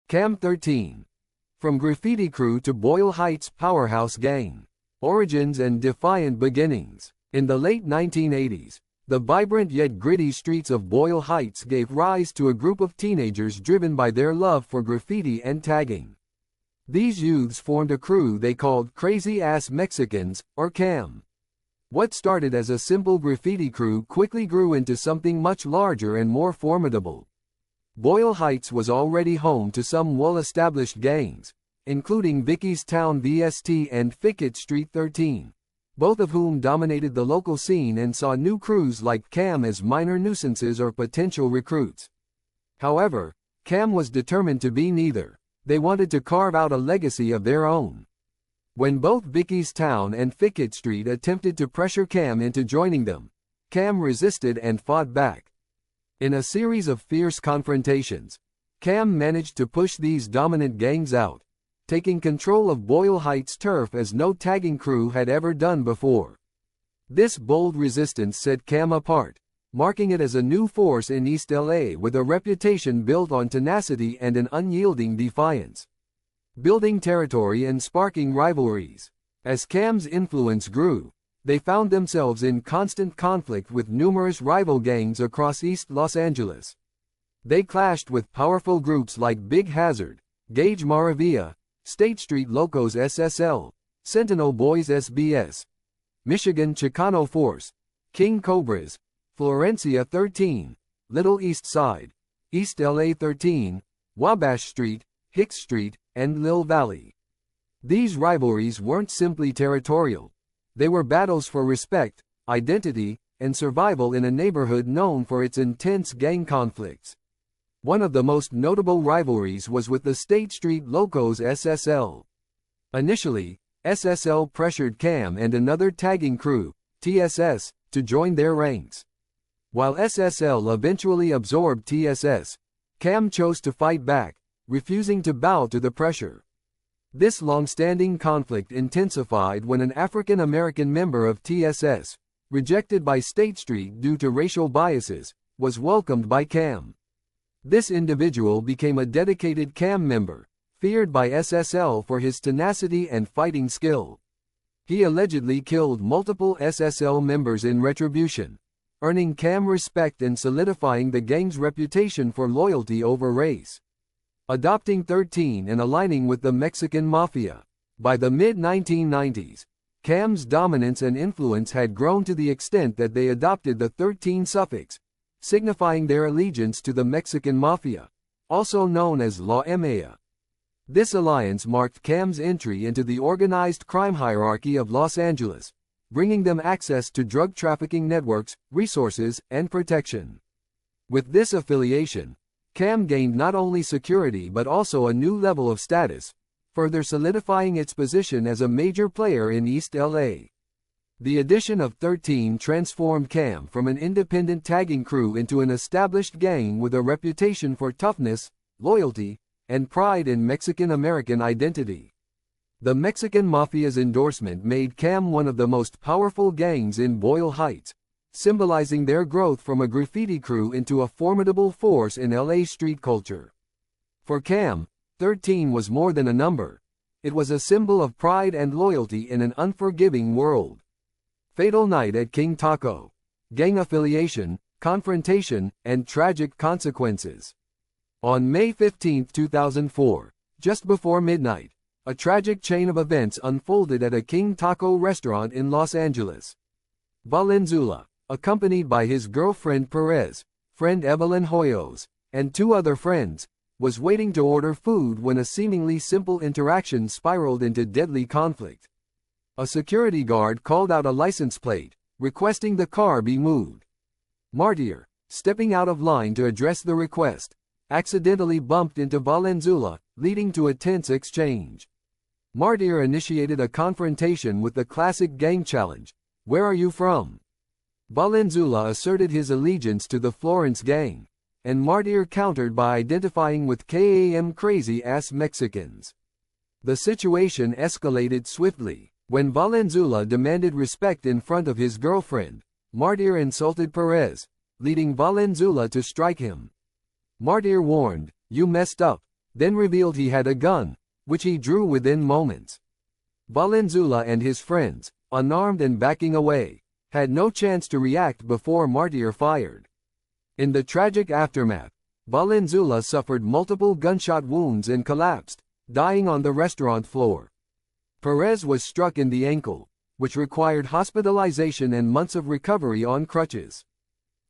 Cam 13. From Graffiti Crew to Boyle Heights Powerhouse Gang. Origins and Defiant Beginnings. In the late 1980s, the vibrant yet gritty streets of Boyle Heights gave rise to a group of teenagers driven by their love for graffiti and tagging. These youths formed a crew they called Krazy Ass Mexicans, or CAM. What started as a simple graffiti crew quickly grew into something much larger and more formidable. Boyle Heights was already home to some well-established gangs, including Vicky's Town VST and Fickett Street 13, both of whom dominated the local scene and saw new crews like CAM as minor nuisances or potential recruits. However, CAM was determined to be neither. They wanted to carve out a legacy of their own. When both Vicky's Town and Fickett Street attempted to pressure CAM into joining them, CAM resisted and fought back. In a series of fierce confrontations, CAM managed to push these dominant gangs out, taking control of Boyle Heights turf as no tagging crew had ever done before. This bold resistance set CAM apart, marking it as a new force in East LA with a reputation built on tenacity and an unyielding defiance. Building territory and sparking rivalries. As CAM's influence grew, they found themselves in constant conflict with numerous rival gangs across East Los Angeles. They clashed with powerful groups like Big Hazard, Gage Maravilla, State Street Locos SSL, Sentinel Boys SBS, Michigan Chicano Force, King Cobras, Florencia 13, Little East Side, East LA 13, Wabash Street, Hicks Street, and Lil Valley. These rivalries weren't simply territorial. They were battles for respect, identity, and survival in a neighborhood known for its intense gang conflicts. One of the most notable rivalries was with the State Street Locos SSL. Initially, SSL pressured CAM and another tagging crew, TSS, to join their ranks. While SSL eventually absorbed TSS, CAM chose to fight back, refusing to bow to the pressure. This long-standing conflict intensified when an African-American member of TSS, rejected by State Street due to racial biases, was welcomed by CAM. This individual became a dedicated CAM member, feared by SSL for his tenacity and fighting skill. He allegedly killed multiple SSL members in retribution, earning CAM respect and solidifying the gang's reputation for loyalty over race. Adopting 13 and aligning with the Mexican Mafia. By the mid-1990s, CAM's dominance and influence had grown to the extent that they adopted the 13 suffix, signifying their allegiance to the Mexican Mafia, also known as La Mea. This alliance marked CAM's entry into the organized crime hierarchy of Los Angeles, bringing them access to drug trafficking networks, resources, and protection. With this affiliation, CAM gained not only security but also a new level of status, further solidifying its position as a major player in East LA. The addition of 13 transformed CAM from an independent tagging crew into an established gang with a reputation for toughness, loyalty, and pride in Mexican-American identity. The Mexican Mafia's endorsement made CAM one of the most powerful gangs in Boyle Heights, symbolizing their growth from a graffiti crew into a formidable force in LA street culture. For CAM, 13 was more than a number. It was a symbol of pride and loyalty in an unforgiving world. Fatal night at King Taco. Gang affiliation, confrontation, and tragic consequences. On May 15, 2004, just before midnight, a tragic chain of events unfolded at a King Taco restaurant in Los Angeles. Valenzuela, accompanied by his girlfriend Perez, friend Evelyn Hoyos, and two other friends, was waiting to order food when a seemingly simple interaction spiraled into deadly conflict. A security guard called out a license plate, requesting the car be moved. Martyr, stepping out of line to address the request, accidentally bumped into Valenzuela, leading to a tense exchange. Martyr initiated a confrontation with the classic gang challenge, "Where are you from?" Valenzuela asserted his allegiance to the Florence gang, and Martyr countered by identifying with KAM Krazy Ass Mexicans. The situation escalated swiftly. When Valenzuela demanded respect in front of his girlfriend, Martyr insulted Perez, leading Valenzuela to strike him. Martyr warned, "You messed up. then revealed he had a gun, which he drew within moments. Valenzuela and his friends, unarmed and backing away, had no chance to react before Martir fired. In the tragic aftermath, Valenzuela suffered multiple gunshot wounds and collapsed, dying on the restaurant floor. Perez was struck in the ankle, which required hospitalization and months of recovery on crutches.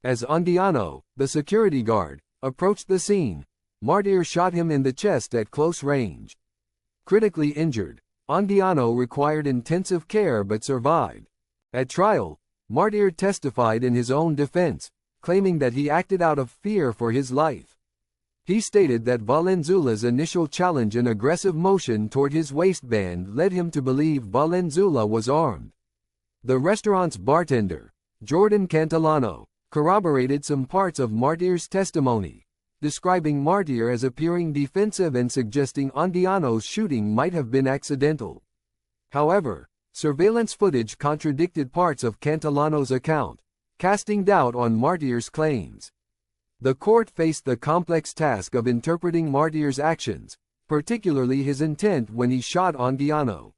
As Andiano, the security guard, approached the scene, Martir shot him in the chest at close range. Critically injured, Andiano required intensive care but survived. At trial, Martir testified in his own defense, claiming that he acted out of fear for his life. He stated that Valenzuela's initial challenge and aggressive motion toward his waistband led him to believe Valenzuela was armed. The restaurant's bartender, Jordan Cantillano, corroborated some parts of Martir's testimony, describing Martir as appearing defensive and suggesting Andiano's shooting might have been accidental. However, surveillance footage contradicted parts of Cantillano's account, casting doubt on Martir's claims. The court faced the complex task of interpreting Martir's actions, particularly his intent when he shot Andiano.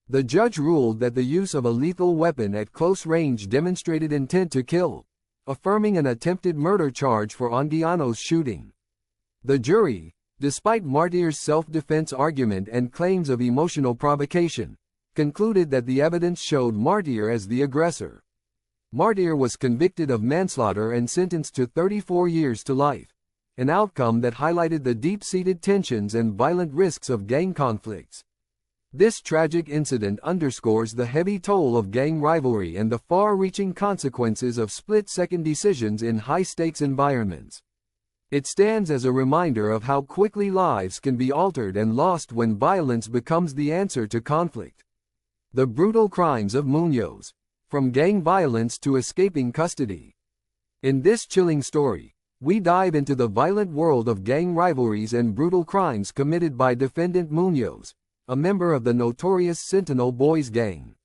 The judge ruled that the use of a lethal weapon at close range demonstrated intent to kill, affirming an attempted murder charge for Andiano's shooting. The jury, despite Martir's self-defense argument and claims of emotional provocation, concluded that the evidence showed Martir as the aggressor. Martir was convicted of manslaughter and sentenced to 34 years to life, an outcome that highlighted the deep-seated tensions and violent risks of gang conflicts. This tragic incident underscores the heavy toll of gang rivalry and the far-reaching consequences of split-second decisions in high-stakes environments. It stands as a reminder of how quickly lives can be altered and lost when violence becomes the answer to conflict. The brutal crimes of Munoz, from gang violence to escaping custody. In this chilling story, we dive into the violent world of gang rivalries and brutal crimes committed by defendant Munoz, a member of the notorious Sentinel Boys gang.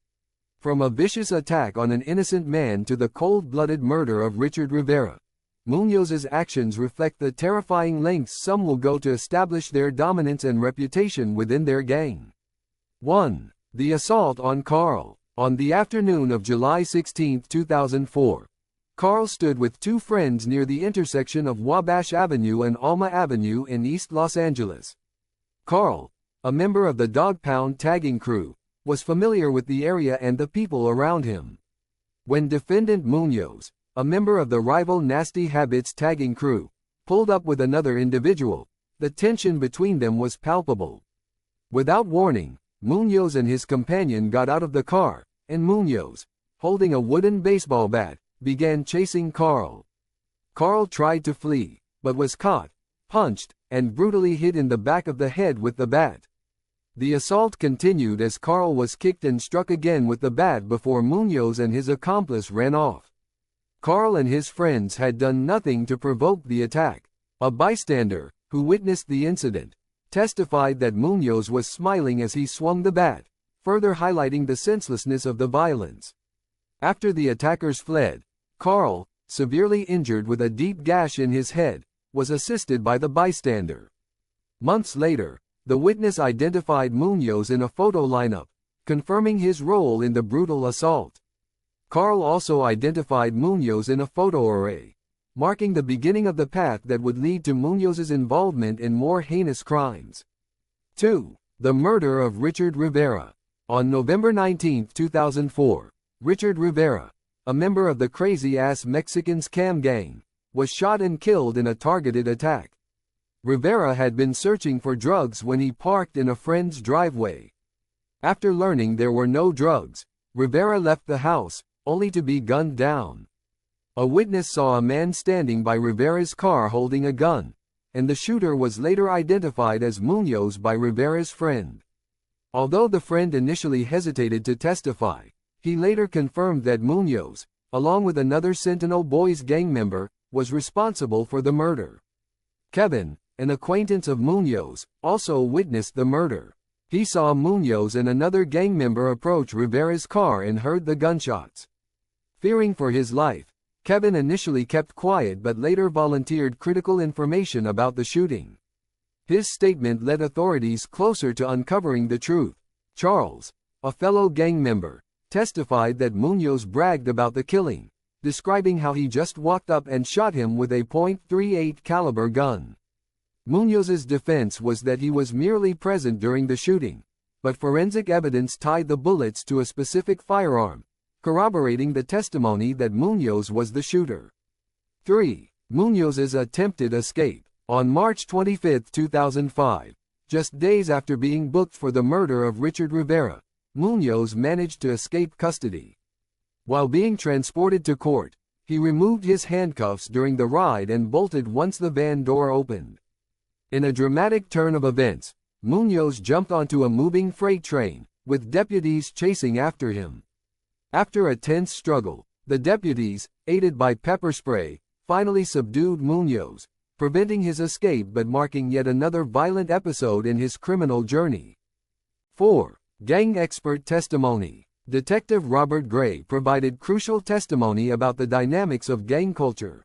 From a vicious attack on an innocent man to the cold-blooded murder of Richard Rivera, Munoz's actions reflect the terrifying lengths some will go to establish their dominance and reputation within their gang. 1. The assault on Carl. On the afternoon of July 16, 2004, Carl stood with two friends near the intersection of Wabash Avenue and Alma Avenue in East Los Angeles. Carl, a member of the Dog Pound tagging crew, was familiar with the area and the people around him. When defendant Munoz, a member of the rival Nasty Habits tagging crew, pulled up with another individual, the tension between them was palpable. Without warning, Munoz and his companion got out of the car, and Munoz, holding a wooden baseball bat, began chasing Carl. Carl tried to flee, but was caught, punched, and brutally hit in the back of the head with the bat. The assault continued as Carl was kicked and struck again with the bat before Munoz and his accomplice ran off. Carl and his friends had done nothing to provoke the attack. A bystander, who witnessed the incident, testified that Munoz was smiling as he swung the bat, further highlighting the senselessness of the violence. After the attackers fled, Carl, severely injured with a deep gash in his head, was assisted by the bystander. Months later, the witness identified Munoz in a photo lineup, confirming his role in the brutal assault. Carl also identified Munoz in a photo array, marking the beginning of the path that would lead to Munoz's involvement in more heinous crimes. 2. The murder of Richard Rivera. On November 19, 2004, Richard Rivera, a member of the Krazy Ass Mexicans cam gang, was shot and killed in a targeted attack. Rivera had been searching for drugs when he parked in a friend's driveway. After learning there were no drugs, Rivera left the house, only to be gunned down. A witness saw a man standing by Rivera's car holding a gun, and the shooter was later identified as Munoz by Rivera's friend. Although the friend initially hesitated to testify, he later confirmed that Munoz, along with another Sentinel Boys gang member, was responsible for the murder. Kevin, an acquaintance of Munoz, also witnessed the murder. He saw Munoz and another gang member approach Rivera's car and heard the gunshots. Fearing for his life, Kevin initially kept quiet but later volunteered critical information about the shooting. His statement led authorities closer to uncovering the truth. Charles, a fellow gang member, testified that Munoz bragged about the killing, describing how he just walked up and shot him with a .38 caliber gun. Munoz's defense was that he was merely present during the shooting, but forensic evidence tied the bullets to a specific firearm, corroborating the testimony that Munoz was the shooter. 3. Munoz's attempted escape. On March 25, 2005, just days after being booked for the murder of Richard Rivera, Munoz managed to escape custody. While being transported to court, he removed his handcuffs during the ride and bolted once the van door opened. In a dramatic turn of events, Munoz jumped onto a moving freight train, with deputies chasing after him. After a tense struggle, the deputies, aided by pepper spray, finally subdued Munoz, preventing his escape but marking yet another violent episode in his criminal journey. 4. Gang expert testimony. Detective Robert Gray provided crucial testimony about the dynamics of gang culture.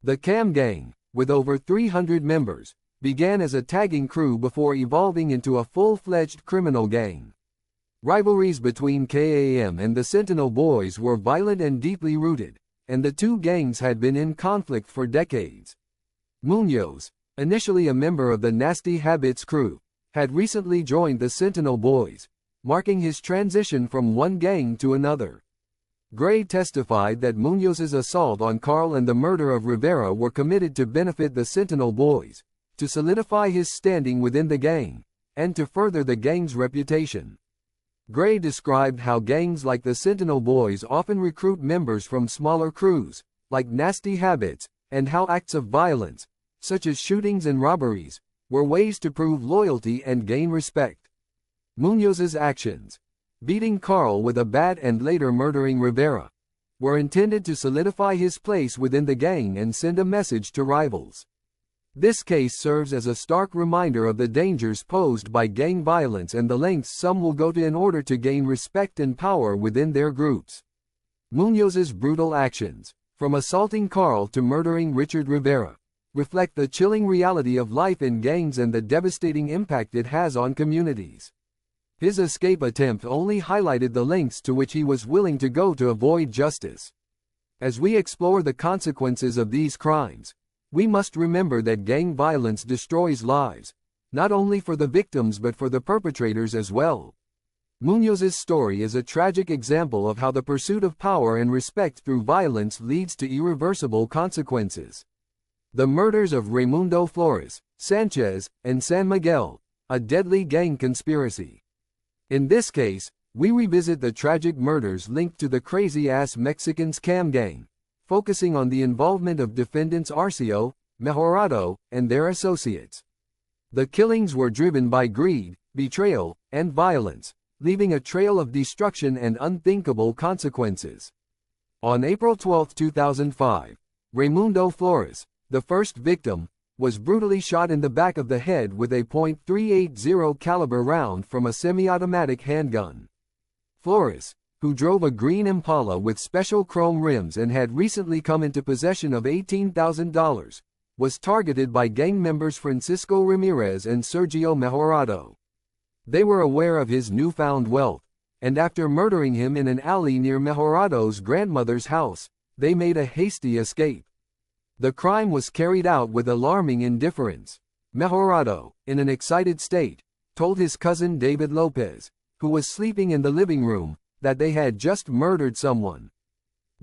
The Cam Gang, with over 300 members, began as a tagging crew before evolving into a full-fledged criminal gang. Rivalries between KAM and the Sentinel Boys were violent and deeply rooted, and the two gangs had been in conflict for decades. Munoz, initially a member of the Nasty Habits crew, had recently joined the Sentinel Boys, marking his transition from one gang to another. Gray testified that Munoz's assault on Carl and the murder of Rivera were committed to benefit the Sentinel Boys, to solidify his standing within the gang, and to further the gang's reputation. Gray described how gangs like the Sentinel Boys often recruit members from smaller crews, like Nasty Habits, and how acts of violence, such as shootings and robberies, were ways to prove loyalty and gain respect. Munoz's actions, beating Carl with a bat and later murdering Rivera, were intended to solidify his place within the gang and send a message to rivals. This case serves as a stark reminder of the dangers posed by gang violence and the lengths some will go to in order to gain respect and power within their groups. Munoz's brutal actions, from assaulting Carl to murdering Richard Rivera, reflect the chilling reality of life in gangs and the devastating impact it has on communities. His escape attempt only highlighted the lengths to which he was willing to go to avoid justice. As we explore the consequences of these crimes, we must remember that gang violence destroys lives, not only for the victims but for the perpetrators as well. Munoz's story is a tragic example of how the pursuit of power and respect through violence leads to irreversible consequences. The murders of Raimundo Flores, Sanchez, and San Miguel, a deadly gang conspiracy. In this case, we revisit the tragic murders linked to the Krazy Ass Mexicans Cam Gang, focusing on the involvement of defendants Arcio, Mejorado, and their associates. The killings were driven by greed, betrayal, and violence, leaving a trail of destruction and unthinkable consequences. On April 12, 2005, Raimundo Flores, the first victim, was brutally shot in the back of the head with a .380 caliber round from a semi-automatic handgun. Flores, who drove a green Impala with special chrome rims and had recently come into possession of $18,000, was targeted by gang members Francisco Ramirez and Sergio Mejorado. They were aware of his newfound wealth, and after murdering him in an alley near Mejorado's grandmother's house, they made a hasty escape. The crime was carried out with alarming indifference. Mejorado, in an excited state, told his cousin David Lopez, who was sleeping in the living room, that they had just murdered someone.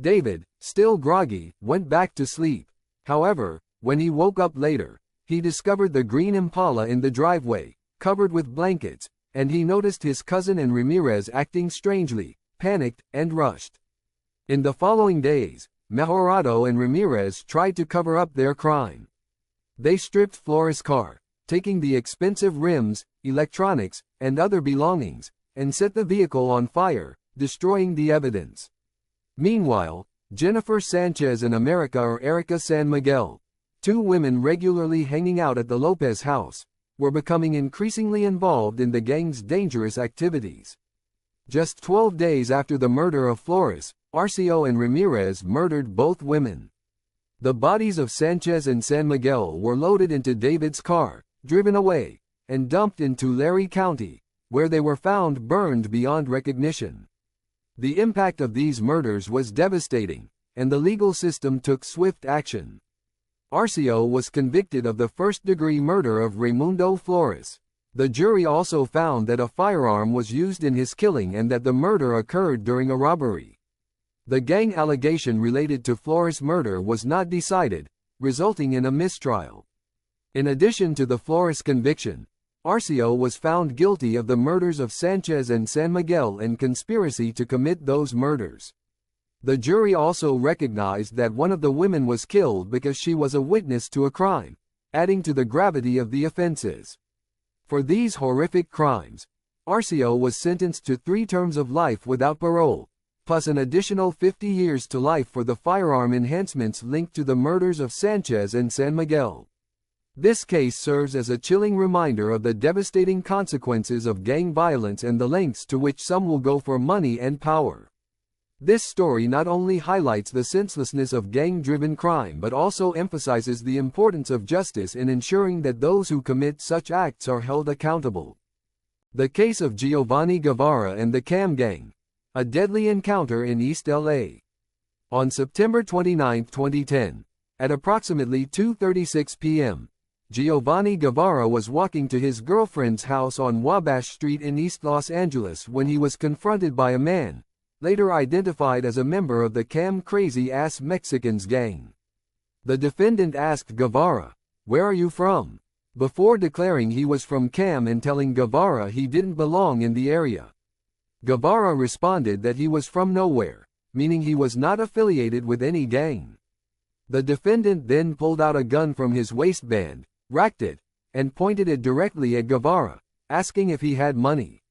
David, still groggy, went back to sleep. However, when he woke up later, he discovered the green Impala in the driveway, covered with blankets, and he noticed his cousin and Ramirez acting strangely, panicked, and rushed. In the following days, Mejorado and Ramirez tried to cover up their crime. They stripped Flores' car, taking the expensive rims, electronics, and other belongings, and set the vehicle on fire, destroying the evidence. Meanwhile, Jennifer Sanchez and Erica San Miguel, two women regularly hanging out at the Lopez house, were becoming increasingly involved in the gang's dangerous activities. Just 12 days after the murder of Flores, Arcio and Ramirez murdered both women. The bodies of Sanchez and San Miguel were loaded into David's car, driven away, and dumped in Tulare County, where they were found burned beyond recognition. The impact of these murders was devastating, and the legal system took swift action. Arceo was convicted of the first-degree murder of Raimundo Flores. The jury also found that a firearm was used in his killing and that the murder occurred during a robbery. The gang allegation related to Flores' murder was not decided, resulting in a mistrial. In addition to the Flores conviction, Arceo was found guilty of the murders of Sanchez and San Miguel and conspiracy to commit those murders. The jury also recognized that one of the women was killed because she was a witness to a crime, adding to the gravity of the offenses. For these horrific crimes, Arceo was sentenced to 3 terms of life without parole, plus an additional 50 years to life for the firearm enhancements linked to the murders of Sanchez and San Miguel. This case serves as a chilling reminder of the devastating consequences of gang violence and the lengths to which some will go for money and power. This story not only highlights the senselessness of gang-driven crime but also emphasizes the importance of justice in ensuring that those who commit such acts are held accountable. The case of Giovanni Guevara and the Cam Gang, a deadly encounter in East LA. On September 29, 2010, at approximately 2:36 p.m., Giovanni Guevara was walking to his girlfriend's house on Wabash Street in East Los Angeles when he was confronted by a man, later identified as a member of the Cam Krazy Ass Mexicans gang. The defendant asked Guevara, "Where are you from?" before declaring he was from Cam and telling Guevara he didn't belong in the area. Guevara responded that he was from nowhere, meaning he was not affiliated with any gang. The defendant then pulled out a gun from his waistband, racked it, and pointed it directly at Guevara, asking if he had money.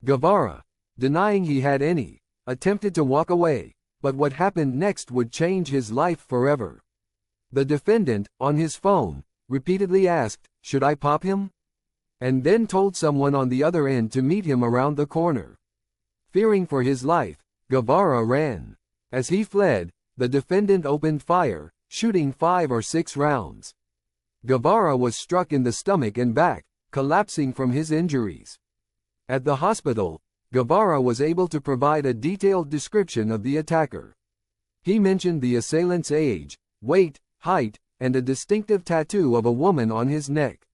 Guevara, denying he had any, attempted to walk away, but what happened next would change his life forever. The defendant, on his phone, repeatedly asked, "Should I pop him?" and then told someone on the other end to meet him around the corner. Fearing for his life, Guevara ran. As he fled, the defendant opened fire, shooting 5 or 6 rounds. Guevara was struck in the stomach and back, collapsing from his injuries. At the hospital, Guevara was able to provide a detailed description of the attacker. He mentioned the assailant's age, weight, height, and a distinctive tattoo of a woman on his neck.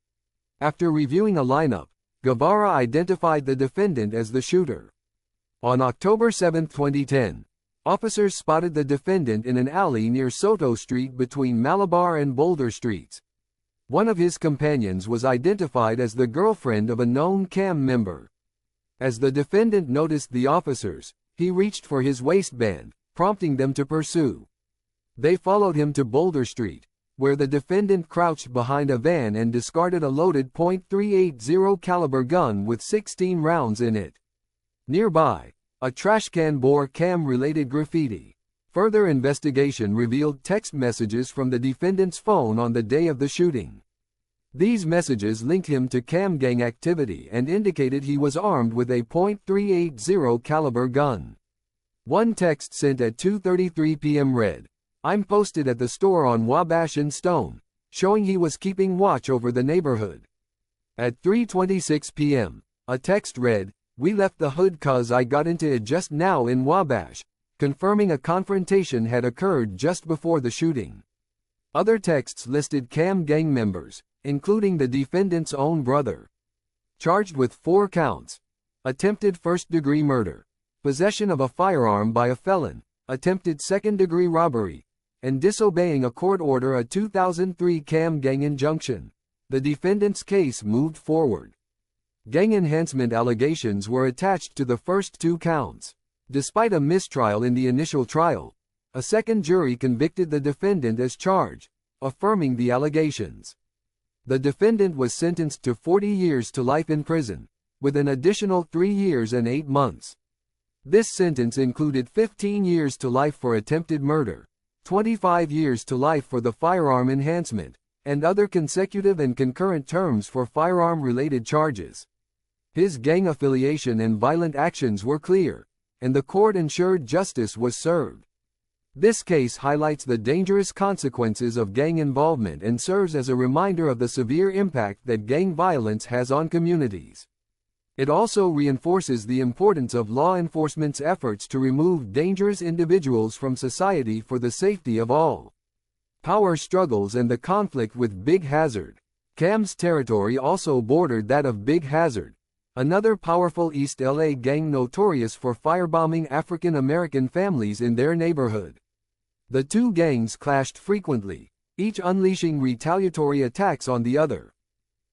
After reviewing a lineup, Guevara identified the defendant as the shooter. On October 7, 2010, officers spotted the defendant in an alley near Soto Street between Malabar and Boulder Streets. One of his companions was identified as the girlfriend of a known Cam member. As the defendant noticed the officers, he reached for his waistband, prompting them to pursue. They followed him to Boulder Street, where the defendant crouched behind a van and discarded a loaded .380 caliber gun with 16 rounds in it. Nearby, a trash can bore Cam-related graffiti. Further investigation revealed text messages from the defendant's phone on the day of the shooting. These messages linked him to Cam gang activity and indicated he was armed with a .380 caliber gun. One text sent at 2:33 p.m. read, "I'm posted at the store on Wabash and Stone," showing he was keeping watch over the neighborhood. At 3:26 p.m., a text read, "We left the hood 'cause I got into it just now in Wabash," confirming a confrontation had occurred just before the shooting. Other texts listed Cam gang members, including the defendant's own brother. Charged with 4 counts: attempted first-degree murder, possession of a firearm by a felon, attempted second-degree robbery, and disobeying a court order, a 2003 Cam gang injunction. The defendant's case moved forward. Gang enhancement allegations were attached to the first 2 counts. Despite a mistrial in the initial trial, a second jury convicted the defendant as charged, affirming the allegations. The defendant was sentenced to 40 years to life in prison, with an additional 3 years and 8 months. This sentence included 15 years to life for attempted murder, 25 years to life for the firearm enhancement, and other consecutive and concurrent terms for firearm-related charges. His gang affiliation and violent actions were clear, and the court ensured justice was served. This case highlights the dangerous consequences of gang involvement and serves as a reminder of the severe impact that gang violence has on communities. It also reinforces the importance of law enforcement's efforts to remove dangerous individuals from society for the safety of all. Power struggles and the conflict with Big Hazard. Cam's territory also bordered that of Big Hazard, another powerful East LA gang notorious for firebombing African American families in their neighborhood. The two gangs clashed frequently, each unleashing retaliatory attacks on the other.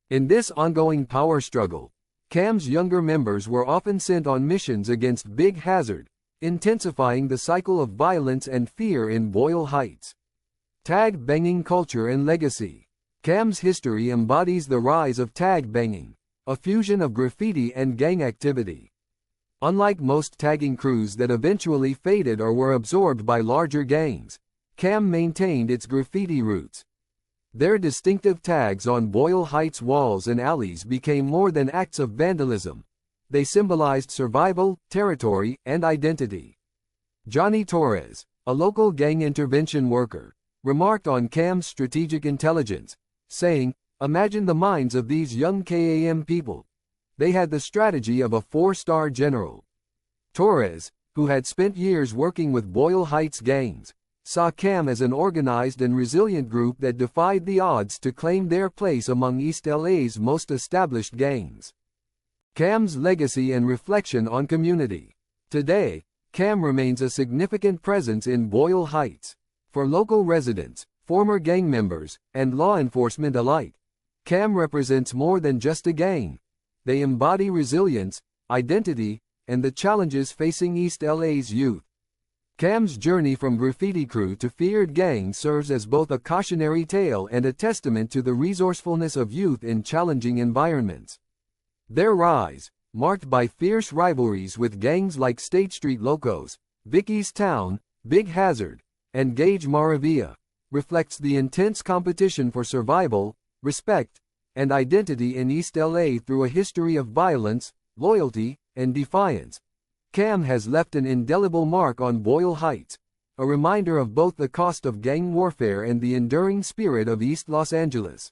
In this ongoing power struggle, Cam's younger members were often sent on missions against Big Hazard, intensifying the cycle of violence and fear in Boyle Heights. Tag banging culture and legacy. Cam's history embodies the rise of tag banging, a fusion of graffiti and gang activity. Unlike most tagging crews that eventually faded or were absorbed by larger gangs, Cam maintained its graffiti roots. Their distinctive tags on Boyle Heights walls and alleys became more than acts of vandalism. They symbolized survival, territory, and identity. Johnny Torres, a local gang intervention worker, remarked on Cam's strategic intelligence, saying, "Imagine the minds of these young KAM people. They had the strategy of a 4-star general." Torres, who had spent years working with Boyle Heights gangs, saw Cam as an organized and resilient group that defied the odds to claim their place among East LA's most established gangs. Cam's legacy and reflection on community. Today, Cam remains a significant presence in Boyle Heights. For local residents, former gang members, and law enforcement alike, Cam represents more than just a gang. They embody resilience, identity, and the challenges facing East LA's youth. Cam's journey from graffiti crew to feared gang serves as both a cautionary tale and a testament to the resourcefulness of youth in challenging environments. Their rise, marked by fierce rivalries with gangs like State Street Locos, Vicky's Town, Big Hazard, and Gage Maravilla, reflects the intense competition for survival, respect, and identity in East LA. Through a history of violence, loyalty, and defiance, Cam has left an indelible mark on Boyle Heights, a reminder of both the cost of gang warfare and the enduring spirit of East Los Angeles.